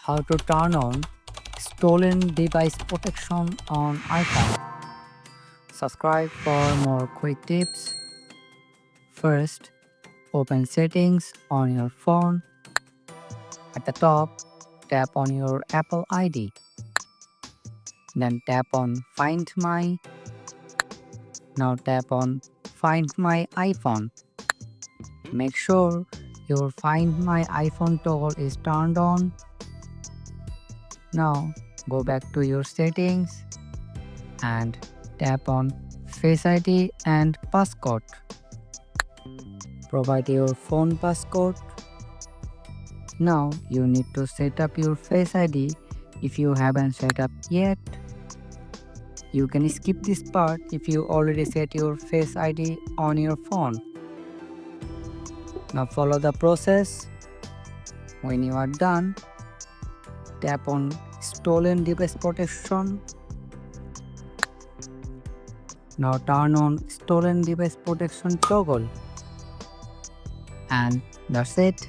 how to turn on stolen device protection on iPhone. Subscribe for more quick tips. First, open settings on your phone. At the top, tap on your Apple ID. Then tap on Find My. Now tap on Find My iPhone. Make sure your Find My iPhone toggle is turned on. Now go back to your settings and tap on Face ID and passcode. Provide your phone passcode. Now you need to set up your Face ID if you haven't set up yet. You can skip this part if you already set your Face ID on your phone. Now follow the process. When you are done, tap on Stolen Device Protection. Now turn on Stolen Device Protection toggle. And that's it.